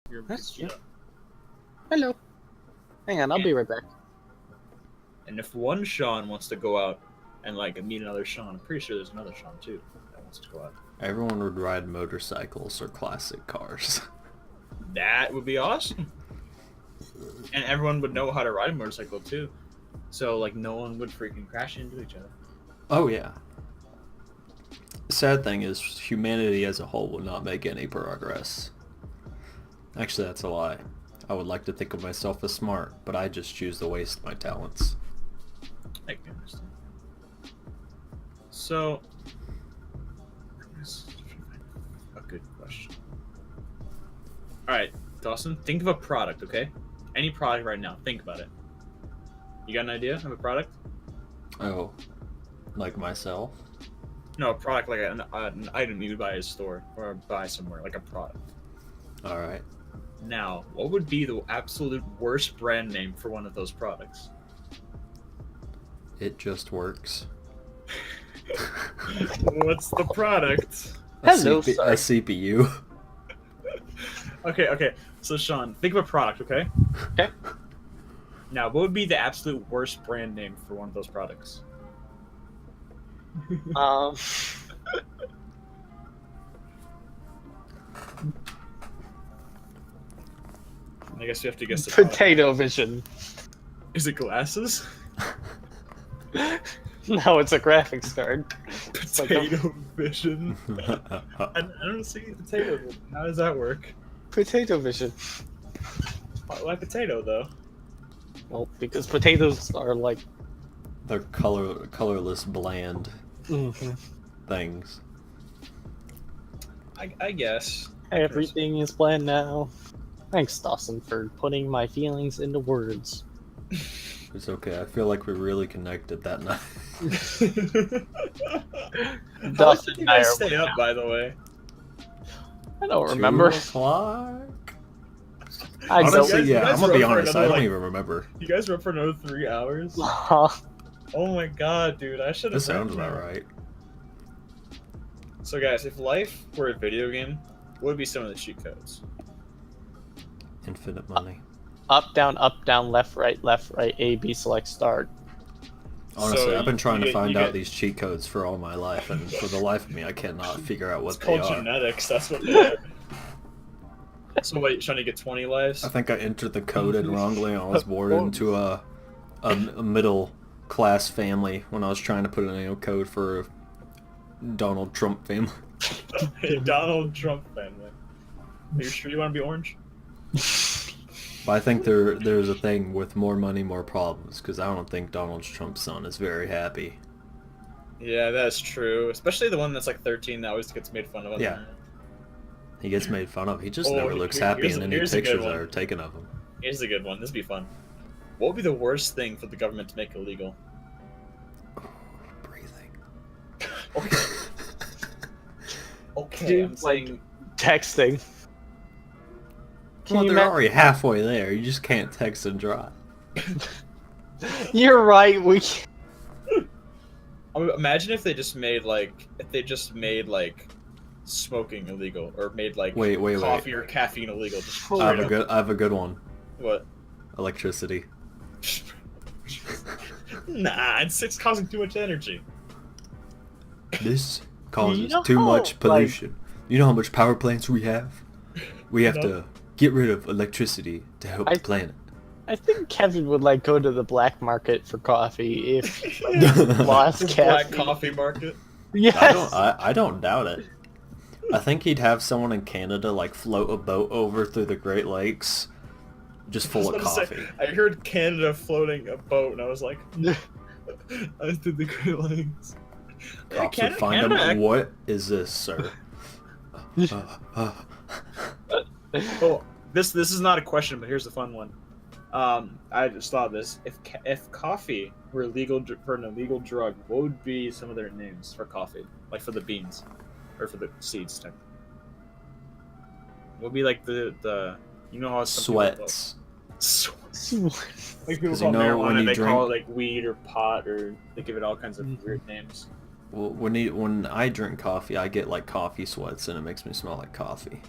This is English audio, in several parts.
You're That's true. yeah. Hello. Hang on, I'll be right back. And if one Sean wants to go out and like meet another Sean, I'm pretty sure there's another Sean too that wants to go out. Everyone would ride motorcycles or classic cars. That would be awesome. And everyone would know how to ride a motorcycle too. So like no one would freaking crash into each other. Oh yeah. Sad thing is humanity as a whole will not make any progress. Actually, that's a lie. I would like to think of myself as smart, but I just choose to waste my talents. I can understand. So, a good question. All right, Dawson, think of a product, okay? Any product right now. Think about it. You got an idea of a product? Oh, like myself? No, a product like an item you would buy at a store or buy somewhere, like a product. Alright. Now, what would be the absolute worst brand name for one of those products? It just works. What's the product? Hello, a sir. CPU. Okay. So, Sean, think of a product, okay? Okay. Now, what would be the absolute worst brand name for one of those products? Um, I guess you have to guess the product. Potato Vision. Is it glasses? No, it's a graphics card. Potato Vision. I don't see potato vision. How does that work? Potato Vision. Why potato though? Well, because potatoes are like. They're colorless, bland Mhm. things. I guess. Everything is bland now. Thanks, Dawson, for putting my feelings into words. It's okay. I feel like we really connected that night. How did you and I guys are stay up, by the way? I don't remember. 2 o'clock? I Honestly, you yeah. guys I'm gonna were be up for honest. I another, don't like- even remember. You guys were up for another 3 hours? don't. Oh my god, dude! I should have. This sounds about right. So, guys, if life were a video game, what would be some of the cheat codes? Infinite money. Up, down, left, right, A, B, select, start. Honestly, So I've been trying to you find get- out these cheat codes for all my life, and for the life of me, I cannot figure out It's what they called are. genetics. That's what they are. So wait, trying to get 20 lives? I think I entered the code in wrongly, and I was born into a middle class family when I was trying to put in a code for a Donald Trump family. Donald Trump family. Are you sure you want to be orange? But I think there's a thing with more money, more problems, because I don't think Donald Trump's son is very happy. Yeah, that's true. Especially the one that's like 13 that always gets made fun of. Yeah. He gets made fun of. He just Oh, never looks here- happy here's in a- any here's a good pictures that one. are taken of him. Here's a good one. This would be fun. What would be the worst thing for the government to make illegal? Breathing. Okay. Okay, Dude, I'm saying. Texting. Well, you they're ma- already halfway there. You just can't text and drive. You're right. Imagine if they just made like smoking illegal or made like Wait. coffee or caffeine illegal. Just I straight I have a good one. What? Electricity. Nah, it's causing too much energy. This causes know too how, much pollution. You know how much power plants we have? We have No. to get rid of electricity to help I- the planet. I think Kevin would like go to the black market for coffee if lost The black caffeine. coffee market. Yes. I don't doubt it. I think he'd have someone in Canada like float a boat over through the Great Lakes, just full of I was about to coffee. say, I heard Canada floating a boat, and I was like, I did the Great Lakes. Yeah, Cops would Canada- find Canada- him. What is this, sir? Oh, this is not a question, but here's a fun one. I just thought of this. If coffee were illegal for an illegal drug, what would be some of their names for coffee? Like for the beans, or for the seeds type. What would be like the you know how some people Sweats. like people 'Cause call you know when marijuana, you they call it drink- like weed or pot, or they give it all kinds of weird names. Well, when I drink coffee, I get like coffee sweats, and it makes me smell like coffee.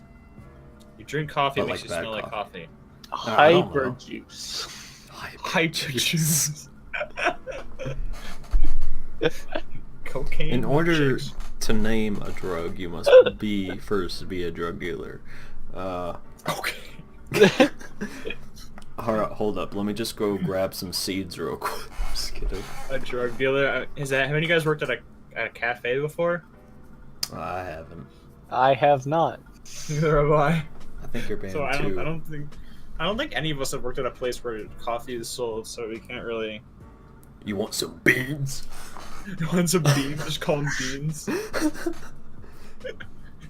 You drink coffee, it But makes like you bad smell like coffee. coffee. I don't Hyper know. juice. Hyper juice. Cocaine. In order milkshakes. to name a drug, you must first be a drug dealer. Okay. Alright, hold up. Let me just go grab some seeds real quick. Just kidding. A drug dealer. Have any of you guys worked at a cafe before? I haven't. I have not. Neither have I. I think you're banned So I too. don't think any of us have worked at a place where coffee is sold, so we can't really. You want some beans? You want some beans? Just call them beans.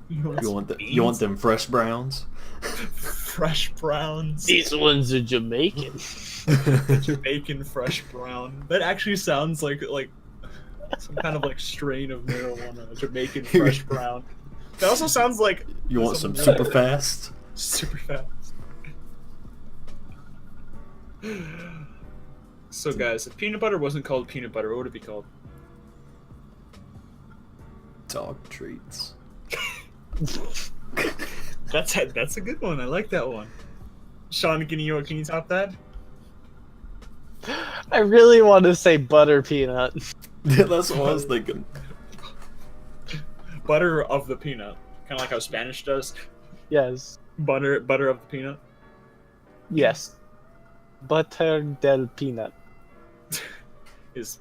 You want them fresh browns? Fresh browns? These ones are Jamaican. Jamaican fresh brown. That actually sounds like some kind of like strain of marijuana. Jamaican fresh brown. That also sounds like You want some super fast? super fast. So guys, if peanut butter wasn't called peanut butter, what would it be called? Dog treats. That's a good one. I like that one. Sean, can you top that? I really want to say butter peanut. Yeah, that's what I was thinking. Butter of the peanut, kind of like how Spanish does. Yes. Butter of the peanut. Yes. Butter del peanut.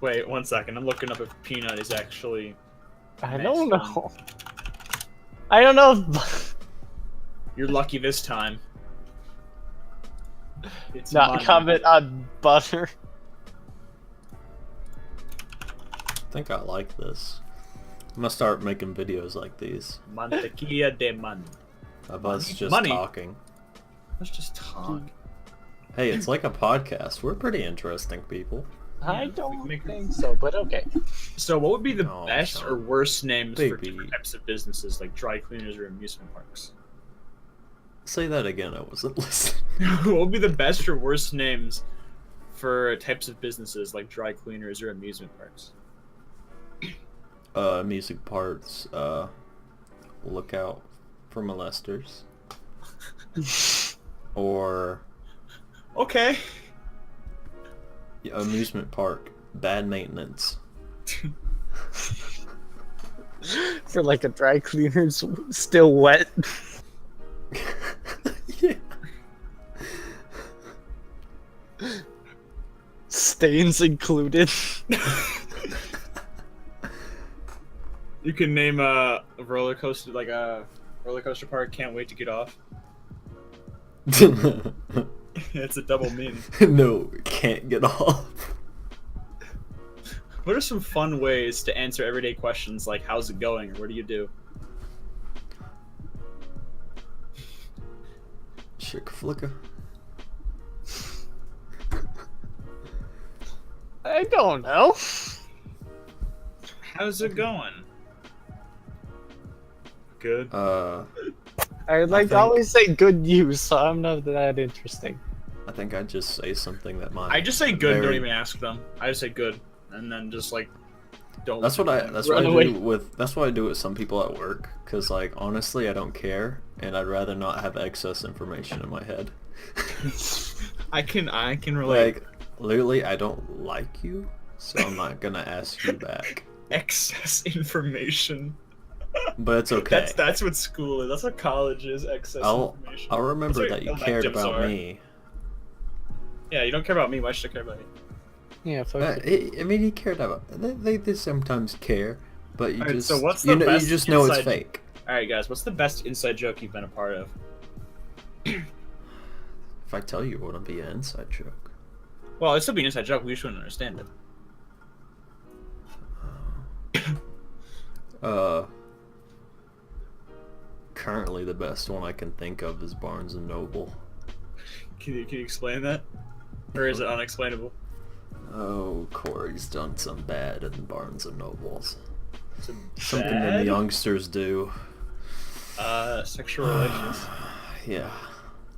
Wait 1 second. I'm looking up if peanut is actually. I don't know. I don't know if You're lucky this time. It's not money. comment on butter. I think I like this. I'm gonna start making videos like these. Mantequilla de man. Of us just Money. talking. Let's just talk. Hey, it's like a podcast. We're pretty interesting people. I we don't can make- think so, but okay. So, what would be the Oh, best Sean. or worst names for Baby. different types of businesses, like dry cleaners or amusement parks? Say that again. I wasn't listening. What would be the best or worst names for types of businesses, like dry cleaners or amusement parks? Music parts. Look out for molesters. Or Okay. amusement park. Bad maintenance. For like a dry cleaner's still wet. Yeah. Stains included. You can name a roller coaster like a roller coaster park. Can't wait to get off. It's a double mean. No, can't get off. What are some fun ways to answer everyday questions like "How's it going?" or "What do you do?" Chick flicker. I don't know. How's it going? Good. I like think- always say good news, so I'm not that interesting. I think I'd just say something that might. I just say good. very- Don't even ask them. I just say good, and then just like don't. That's what I. That's what Run I away. do with. That's what I do with some people at work. Cause like honestly, I don't care, and I'd rather not have excess information in my head. I can relate. Like literally, I don't like you, so I'm not gonna ask you back. Excess information. But it's okay. That's what school is. That's what college is. Excess I'll information. remember That's that what you cared electives about are. me. Yeah, you don't care about me. Why should I care about you? Yeah, fuck it. I mean, he cared about. They sometimes care, but you Alright, just so what's you the know best you just know it's inside- fake. All right, guys. What's the best inside joke you've been a part of? If I tell you, it wouldn't be an inside joke. Well, it'd still be an inside joke. We just wouldn't understand it. Currently the best one I can think of is Barnes and Noble. Can you explain that, or is it unexplainable? Oh, Corey's done some bad in Barnes and Nobles. Some Something that bad? the youngsters do. Sexual relations Yeah.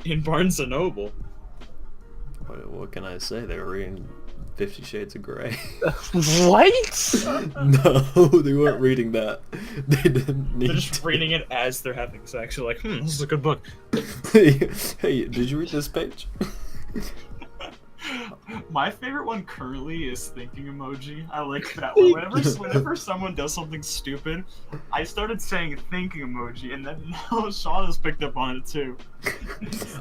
in Barnes and Noble. What can I say? They were reading 50 Shades of Grey. What? No, they weren't reading that. They didn't need They're just to. reading it as they're having sex. You're like, this is a good book. Hey, did you read this page? My favorite one currently is thinking emoji. I like that one. Whenever someone does something stupid, I started saying thinking emoji, and then now Sean has picked up on it too.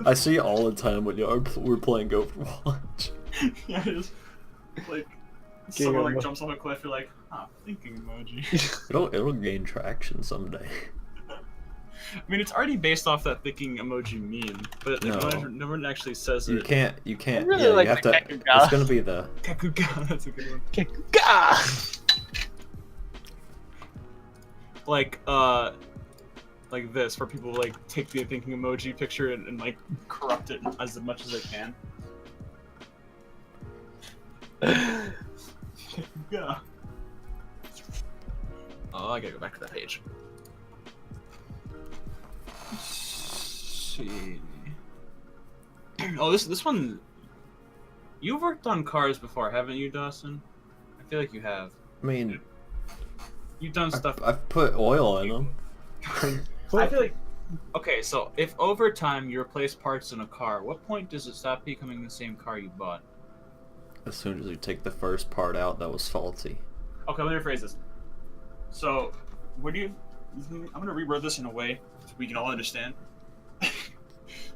I see it all the time when we're playing Overwatch. Yeah, just like someone like jumps off a cliff, you're like, thinking emoji. It'll gain traction someday. I mean, it's already based off that thinking emoji meme, but no one actually says it. You can't. I really like you have to. Kekuga. It's gonna be the. Kekuga, that's a good one. Kekuga! Like this, where people like take the thinking emoji picture and like corrupt it as much as they can. Yeah. Oh, I gotta go back to that page. Let's see. Oh, this one. You've worked on cars before, haven't you, Dawson? I feel like you have. I mean, You've done stuff. I've put oil in them. I feel like. Okay, so if over time you replace parts in a car, what point does it stop becoming the same car you bought? As soon as you take the first part out that was faulty. Okay, let me rephrase this. So, what do you? I'm gonna reword this in a way so we can all understand.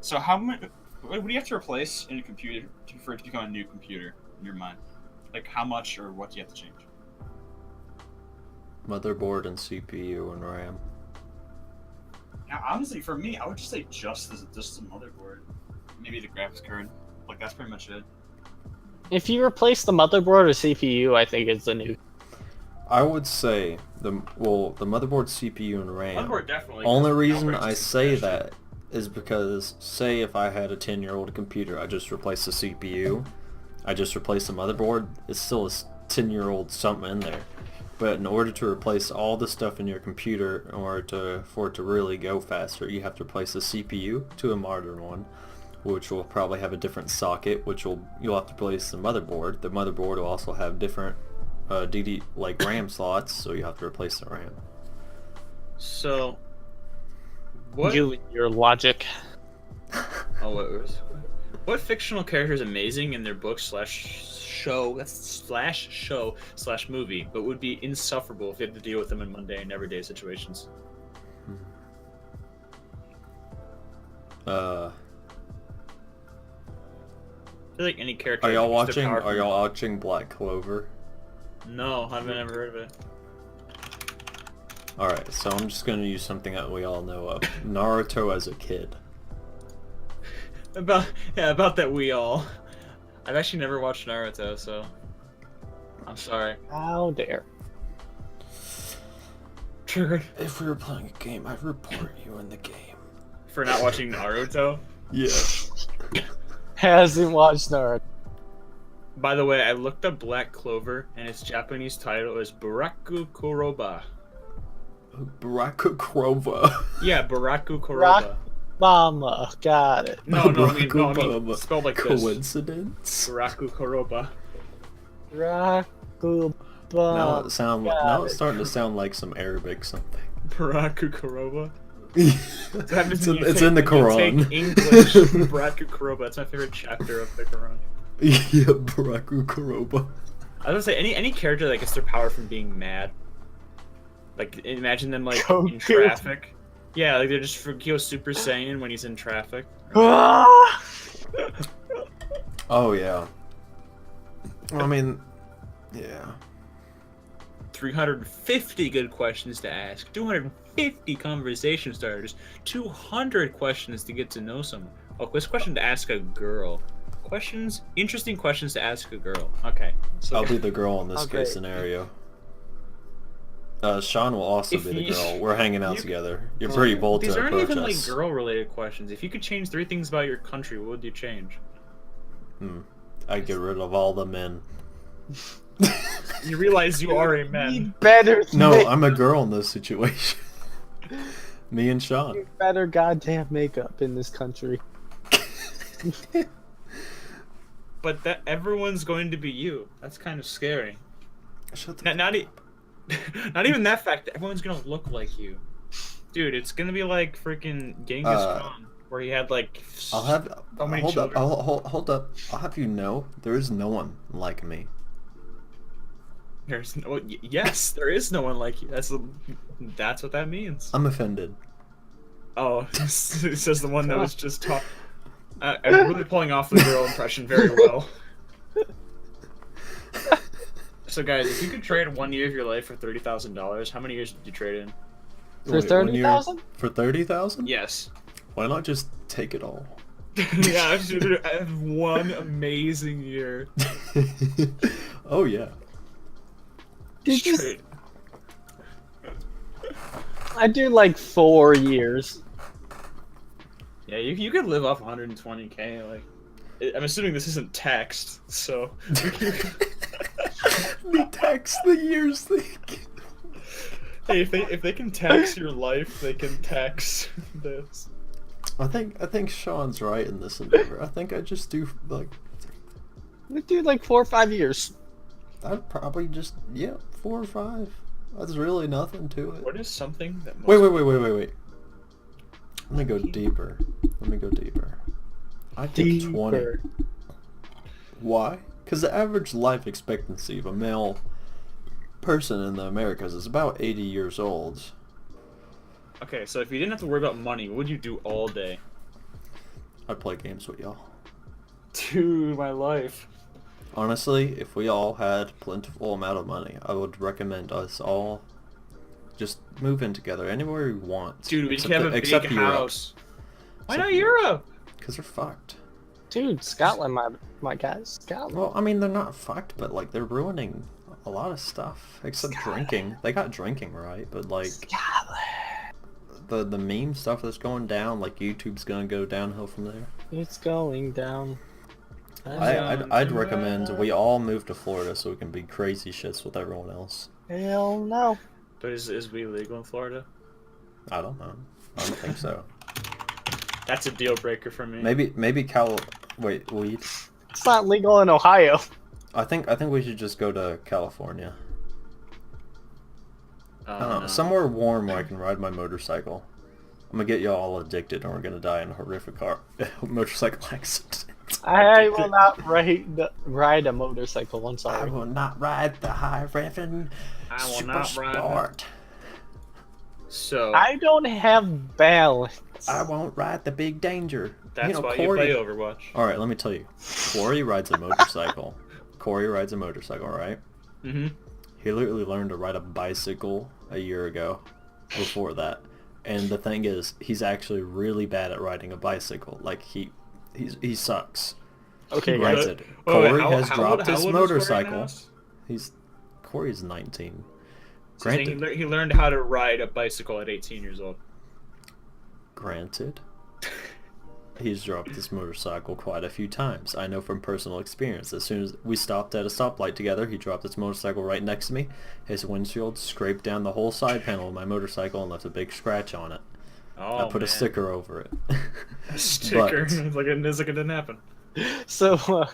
So, how much? What do you have to replace in a computer for it to become a new computer in your mind? Like, how much or what do you have to change? Motherboard and CPU and RAM. Now, honestly, for me, I would just say just the motherboard, maybe the graphics card. Like, that's pretty much it. If you replace the motherboard or CPU, I think it's a new. I would say the motherboard, CPU, and RAM. Motherboard definitely. Only reason I say that is because, say, if I had a 10-year-old computer, I just replaced the CPU, I just replaced the motherboard. It's still a 10-year-old something in there. But in order to replace all the stuff in your computer, in order for it to really go faster, you have to replace the CPU to a modern one, which will probably have a different socket, which you'll have to replace the motherboard. The motherboard will also have different RAM slots, so you have to replace the RAM. So, what? You and your logic. What fictional character is amazing in their book /show /movie, but would be insufferable if you had to deal with them in mundane, everyday situations? Uh. I feel like any character. Are y'all watching Black Clover? No, I've never heard of it. Alright, so I'm just gonna use something that we all know of. Naruto as a kid. About that we all. I've actually never watched Naruto, so I'm sorry. How dare. Triggered. If we were playing a game, I'd report you in the game. For not watching Naruto? Yeah. Hasn't watched Naruto. By the way, I looked up Black Clover, and its Japanese title is Baraku Koroba. Baraku Koroba. Yeah, Baraku Koroba. Mama, got it. No, I mean, spelled like this. Coincidence? Baraku Koroba. Rakuba. Now it's starting to sound like some Arabic something. Baraku Koroba. It's in the Quran. Take English, Baraku Koroba. That's my favorite chapter of the Quran. Yeah, Baraku Koroba. I was gonna say any character that gets their power from being mad. Like imagine them like in traffic. Yeah, like they're just Gyo Super Saiyan when he's in traffic. Oh yeah. I mean, yeah. 350 good questions to ask. 250 conversation starters. 200 questions to get to know someone. Oh, this question to ask a girl. Interesting questions to ask a girl. Okay. So I'll be the girl in this case scenario. Sean will also be the girl. We're hanging out together. You're pretty bold to approach us. These aren't even like girl-related questions. If you could change 3 things about your country, what would you change? I'd get rid of all the men. You realize you are a man. No, I'm a girl in this situation. Me and Sean. You better goddamn makeup in this country. but that everyone's going to be you. That's kind of scary. Shut the Not not even that fact that everyone's gonna look like you, dude. It's gonna be like freaking Genghis Khan, where he had like. I'll have. so many Hold up. children. Hold up. I'll have you know there is no one like me. There's no. Yes, there is no one like you. That's what that means. I'm offended. Oh, it says the one that was just talking. I'm really pulling off the girl impression very well. So guys, if you could trade 1 year of your life for $30,000, how many years did you trade in? For Wait, 30,000? For 30,000? Yes. Why not just take it all? Yeah, I have one amazing year. Oh yeah. Did you? Straight. I do like 4 years. Yeah, you could live off 120K. Like, I'm assuming this isn't taxed, so. They tax the years thing. Hey, if they can tax your life, they can tax this. I think Sean's right in this endeavor. I think I just do like We do like 4 or 5 years. I'd probably just 4 or 5. That's really nothing to it. What is something that most Wait. Let me go deeper. I think 20. Deeper. Why? Because the average life expectancy of a male person in the Americas is about 80 years old. Okay, so if you didn't have to worry about money, what would you do all day? I'd play games with y'all. Dude, my life. Honestly, if we all had plentiful amount of money, I would recommend us all just move in together anywhere we want. Dude, we Except could have a except big Europe. house. Why Except not Europe? Because they're fucked. Dude, Scotland, my guys. Scotland. Well, I mean, they're not fucked, but like they're ruining a lot of stuff. Except drinking. They got drinking right, but like Scotland. the meme stuff that's going down, like YouTube's gonna go downhill from there. It's going down. I'd recommend we all move to Florida so we can be crazy shits with everyone else. Hell no. But is weed legal in Florida? I don't know. I don't think so. That's a deal breaker for me. Maybe wait, weed. It's not legal in Ohio. I think we should just go to California. I don't know, somewhere warm where I can ride my motorcycle. I'm gonna get y'all all addicted and we're gonna die in a horrific motorcycle accident. I will not ride a motorcycle. I'm I sorry. will not ride the high revving I will super not ride sport. So I don't have balance. I won't ride the big danger. that's why Corey... you play Overwatch. Alright, let me tell you. Corey rides a motorcycle. Right? Mm-hmm. He literally learned to ride a bicycle a year ago before that. And the thing is, he's actually really bad at riding a bicycle. Like, he sucks. Okay, Right. guys. Corey has dropped his old is Corey motorcycle. now? Corey's 19. So you're saying Granted. he learned how to ride a bicycle at 18 years old. Granted. He's dropped his motorcycle quite a few times. I know from personal experience. As soon as we stopped at a stoplight together, he dropped his motorcycle right next to me. His windshield scraped down the whole side panel of my motorcycle and left a big scratch on it. Oh, I put a man. sticker over it. A sticker. But- It's like it didn't happen. So,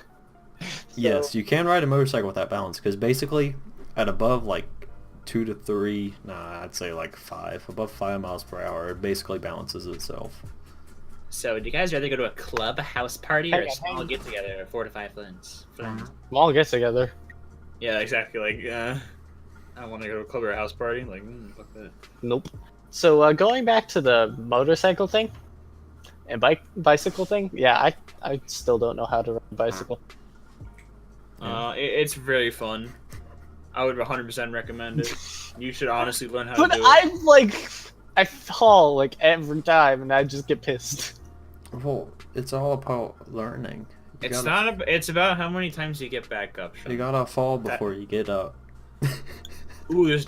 Yes, you can ride a motorcycle with that balance, because basically, at above like 2 to 3, I'd say like 5, above 5 miles per hour, it basically balances itself. So, do you guys rather go to a club, a house party, or Hang a on, small hang on. get-together, 4 to 5 friends? small get together. Yeah, exactly. Like, I don't want to go to a club or a house party. Like, fuck that. Nope. So, going back to the motorcycle thing and bicycle thing, yeah, I still don't know how to ride a bicycle. It's very fun. I would 100% recommend it. You should honestly learn how But to do it. I fall like every time, and I just get pissed. Well, it's all about learning. It's not. It's about how many times you get back up. Sean. You gotta fall before you get up. Ooh, there's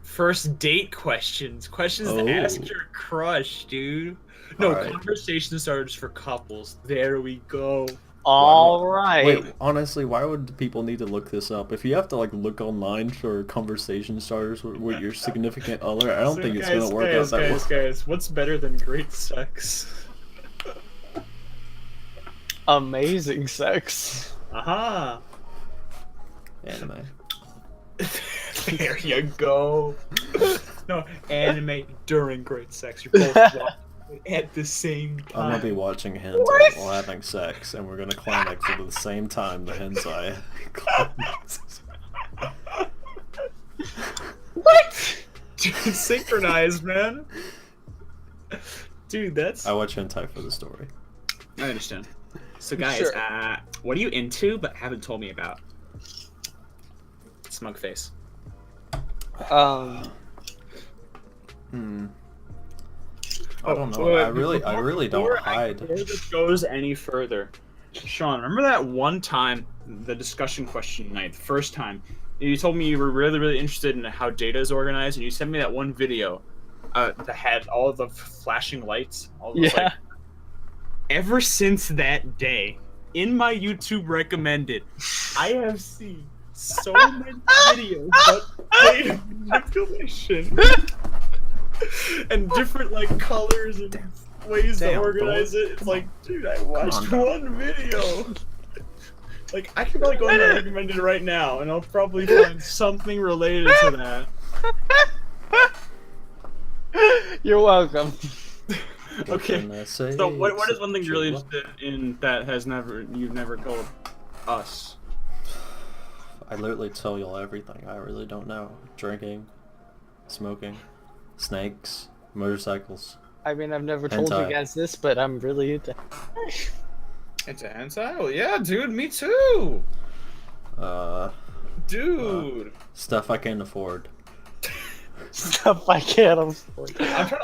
first date questions. Questions to ask Oh. your crush, dude. No, Alright. conversation starters for couples. There we go. All right. Wait, honestly, why would people need to look this up? If you have to like look online for conversation starters with your significant other, I don't So think it's guys, gonna work guys, out that guys, well. guys, what's better than great sex? Amazing sex. Aha. Anime. There you go. No, anime during great sex. You're both watching at the same time. I'm gonna be watching hentai while having sex, and we're gonna climax it at the same time the hentai climaxes. What? Dude, synchronized, man. Dude, that's... I watch hentai for the story. I understand. So guys, Sure. what are you into but haven't told me about? Smug face. Hmm. I don't know. wait, I really don't before hide. Before this goes any further, Sean, remember that one time, the discussion question night, the first time, you told me you were really interested in how data is organized, and you sent me that one video that had all of the flashing lights. All those, Yeah. like, ever since that day, in my YouTube recommended, I have seen so many videos about data manipulation and different like colors and ways to Damn, organize boy. it. It's like, dude, I watched Come on, one video. Like, I could probably go on my recommended right now, and I'll probably find something related to that. You're welcome. What Okay. can I say So, what is except one thing you're really true love? interested in that you've never told us? I literally tell y'all everything. I really don't know. Drinking, smoking, snakes, motorcycles. I mean, I've never told you Hentai. guys this, but I'm really into. It's a hentai? Well, yeah, dude, me too! Dude! Stuff I can't afford. Stuff I can't afford. I'm trying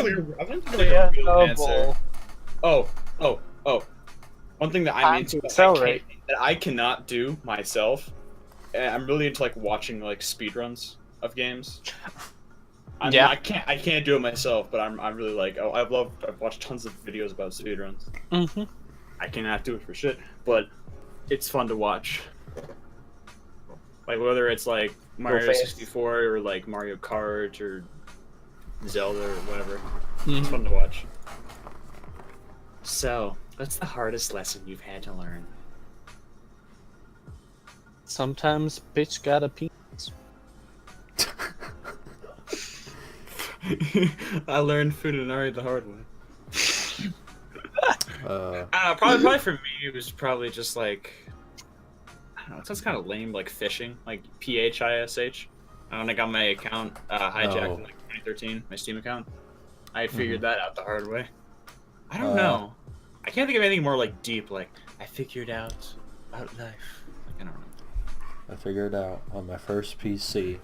to think of a real answer. Oh. One thing that I'm Time into to that accelerate. that I cannot do myself, and I'm really into like watching like speedruns of games. Yeah. I can't do it myself, but I'm really like, oh, I've watched tons of videos about speedruns. Mm-hmm. I cannot do it for shit, but it's fun to watch. Like whether it's like Mario fast. 64 or like Mario Kart or Zelda or whatever. It's Mm-hmm. fun to watch. So, what's the hardest lesson you've had to learn? Sometimes bitch got a penis. I learned Futanari the hard way. Uh, Probably for me, it was probably just like, I don't know, it sounds kind of lame, like fishing, like PHISH. When I got my account hijacked Oh. in like 2013, my Steam account, I figured that out the hard way. I don't Uh, know. I can't think of anything more like deep, like I figured out about life. Like, I don't know. I figured out on my first PC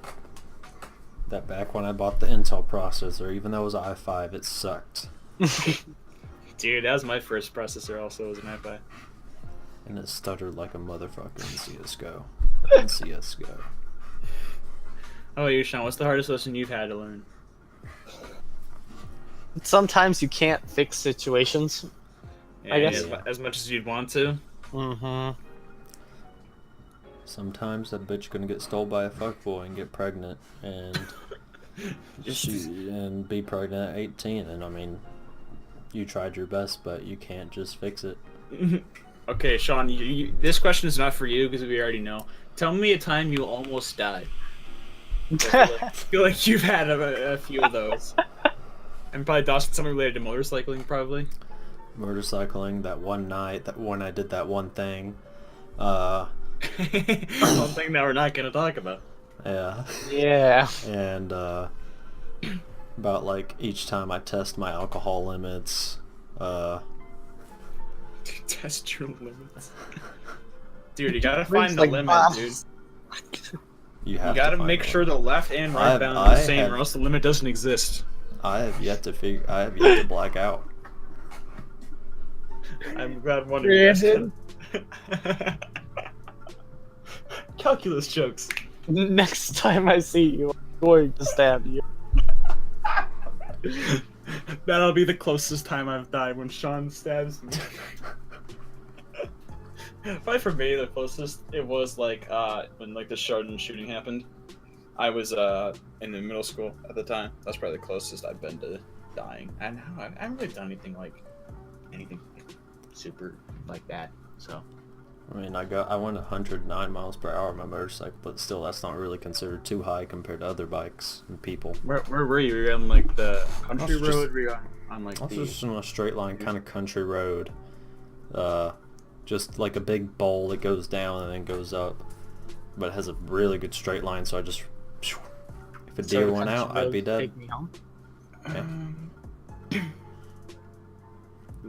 that back when I bought the Intel processor, even though it was an i5, it sucked. Dude, that was my first processor. Also, was an iPad. And it stuttered like a motherfucker in CSGO. In CSGO. How about you, Sean? What's the hardest lesson you've had to learn? Sometimes you can't fix situations. I guess. as much as you'd want to. Mm-hmm. Sometimes that bitch gonna get stole by a fuckboy and get pregnant and and be pregnant at 18, and I mean, you tried your best, but you can't just fix it. Okay, Sean, this question is not for you because we already know. Tell me a time you almost died. I feel like you've had a few of those. And probably Dawson, something related to motorcycling, probably. Motorcycling, that one night, that when I did that one thing, One thing that we're not going to talk about. yeah. Yeah. And about like each time I test my alcohol limits, Test your limits. Dude, you gotta Drinks find the like limit, bottles. dude. you You have gotta to find make one. sure the left and right I've- bound are the I same, have- or else the limit doesn't exist. I have yet to black out. I'm glad one of you guys Brandon. can. Calculus jokes. Next time I see you, I'm going to stab you. That'll be the closest time I've died, when Sean stabs me. Probably for me, the closest it was like when like the Chardon shooting happened. I was in the middle school at the time. That's probably the closest I've been to dying. And I haven't really done anything super like that. So I mean, I went 109 miles per hour on my motorcycle, but still, that's not really considered too high compared to other bikes and people. where were you? Were you on like the country I was just- road? Were you on like I was the? just on a straight line kind of country road, just like a big bowl that goes down and then goes up, but it has a really good straight line. So I just, if a deer went out, I'd be dead. Take me home. Yeah.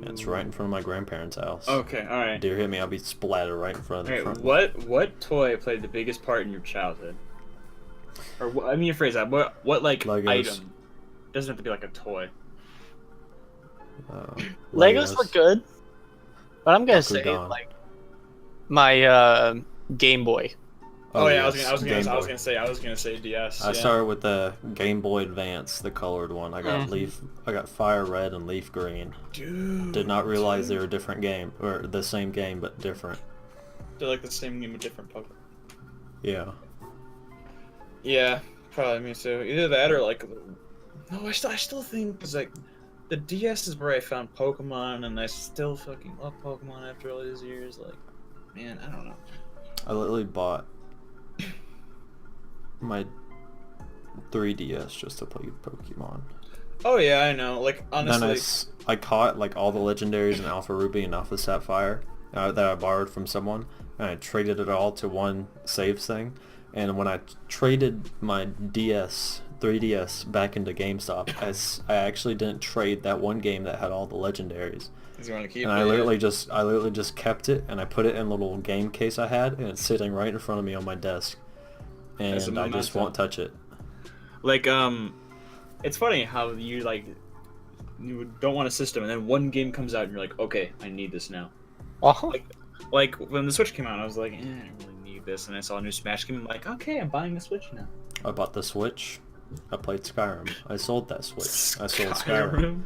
It's right in front of my grandparents' house. Okay, all right. Deer hit me, I'll be splattered right in front of the Alright, front. what toy played the biggest part in your childhood? Or let me rephrase that. What like Legos. item? Doesn't have to be like a toy. Legos were good, but I'm gonna say Bakugan. like my Game Boy. Oh, yeah, yes, I was Game Boy. gonna say DS. I yeah. started with the Game Boy Advance, the colored one. I got I got Fire Red and Leaf Green. Dude, Did not realize they were different game, or the same game but different. they're like the same game with different Pokemon. Yeah. Yeah, probably me too. Either that or like, no, I still think because like, the DS is where I found Pokemon, and I still fucking love Pokemon after all these years. Like, man, I don't know. I literally bought my 3DS just to play Pokemon. Oh yeah, I know. Like honestly, Then I caught like all the legendaries in Alpha Ruby and Alpha Sapphire that I borrowed from someone, and I traded it all to one saves thing. And when I traded my 3DS back into GameStop, I actually didn't trade that one game that had all the legendaries. you want to keep And I literally just kept it, and I put it in a little game case I had, and it's sitting right in front of me on my desk. As a And I just memento. won't touch it. Like it's funny how you like you don't want a system, and then one game comes out, and you're like, okay, I need this now. Oh, Like when the Switch came out, I was like, I don't really need this, and I saw a new Smash game. I'm like, okay, I'm buying the Switch now. I bought the Switch. I played Skyrim. I sold that Switch. I sold Skyrim.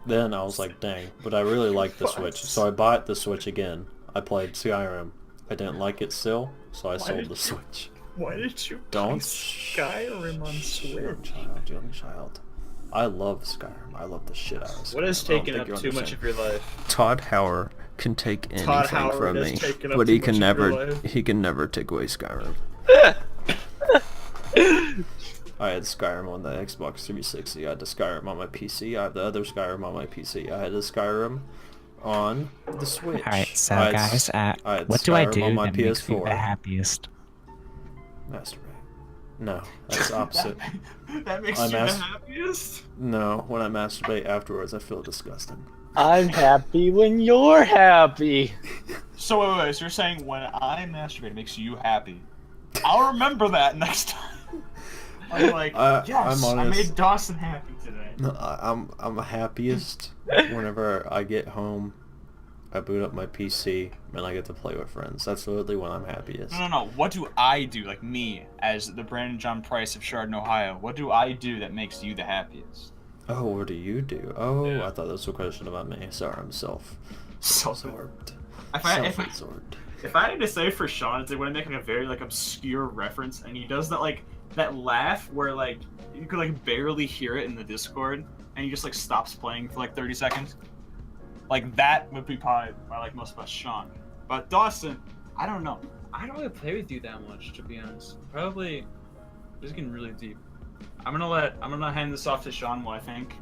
Then I was like, dang, but I really like the Switch. So I bought the Switch again. I played Skyrim. I didn't like it still, so I sold did the you- Switch. Why did you Don't buy Skyrim on Switch? Young child. I love Skyrim. I love the shit out of Skyrim. What has I don't taken think up you too much understand. of your life? Todd Hauer can take anything Todd Howard from has me, taken up but too he much can of your never life. he can never take away Skyrim. I had Skyrim on the Xbox 360. I had the Skyrim on my PC. I have the other Skyrim on my PC. I had the Skyrim on the Switch. Alright, so I had guys, I had what do I Skyrim do on my that makes you PS4. the happiest? Masturbate. No, that's the opposite. That makes I you the mas- happiest? No, when I masturbate afterwards, I feel disgusting. I'm happy when you're happy. So wait, so you're saying when I masturbate it makes you happy? I'll remember that next time. I'm like, I'm yes, I honest. made Dawson happy today. I'm happiest whenever I get home, I boot up my PC, and I get to play with friends. That's literally when I'm happiest. No. What do I do, like me, as the Brandon John Price of Chardon, Ohio? What do I do that makes you the happiest? Oh, what do you do? Oh, Yeah. I thought that was a question about me. Sorry, I'm self-absorbed. If I Self-absorbed. if I had to say for Sean, it's like when I make like a very like obscure reference, and he does that like that laugh where like you could like barely hear it in the Discord, and he just like stops playing for like 30 seconds. Like that would be probably my like most best Sean. But Dawson, I don't know. I don't really play with you that much, to be honest. Probably, this is getting really deep. I'm gonna hand this off to Sean. What I think.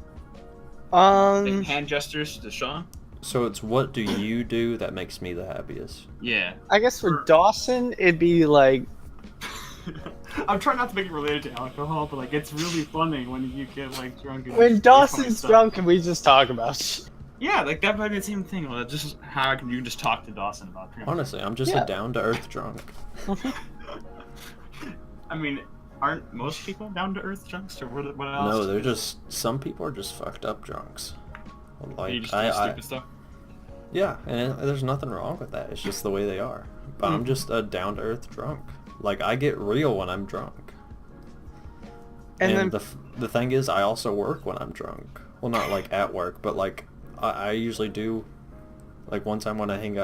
Like hand gestures to Sean. So it's what do you do that makes me the happiest? Yeah. I guess for Dawson, it'd be like I'm trying not to make it related to alcohol, but like it's really funny when you get like drunk. And when say funny Dawson's stuff. drunk and we just talk about shit. Yeah, like that might be the same thing. Well, just how can you just talk to Dawson about? Pretty much. Honestly, I'm just Yeah. a down-to-earth drunk. I mean, aren't most people down to earth drunks, or what else? No, they're just some people are just fucked up drunks. Like You just do stupid stuff. yeah, and there's nothing wrong with that. It's just the way they are. But I'm just a down-to-earth drunk. Like I get real when I'm drunk. And And then the thing is, I also work when I'm drunk. Well, not like at work, but like I usually do. Like one time when I hanged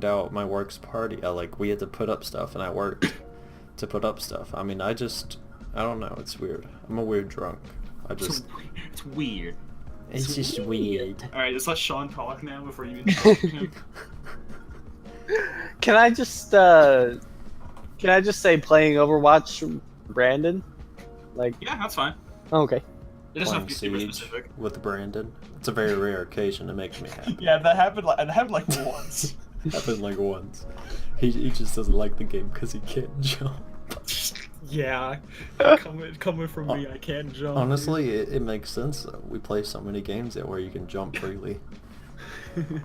out at my work's party, we had to put up stuff, and I worked to put up stuff. I mean, I don't know. It's weird. I'm a weird drunk. It's weird. It's just weird. All right, let's let Sean talk now before you interrupt him. Can I just say playing Overwatch, Brandon? Like, Yeah, that's fine. okay. It doesn't have Playing to be super Siege specific. with Brandon. It's a very rare occasion. It makes me happy. Yeah, that happened like once. Happened like once. He just doesn't like the game because he can't jump. Yeah, coming from me, I can't jump. Honestly, it makes sense though. We play so many games that where you can jump freely.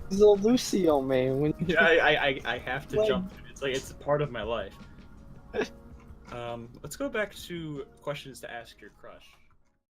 He's a Lucio, man. When Yeah, I have to Like- jump. It's like it's a part of my life. Let's go back to questions to ask your crush.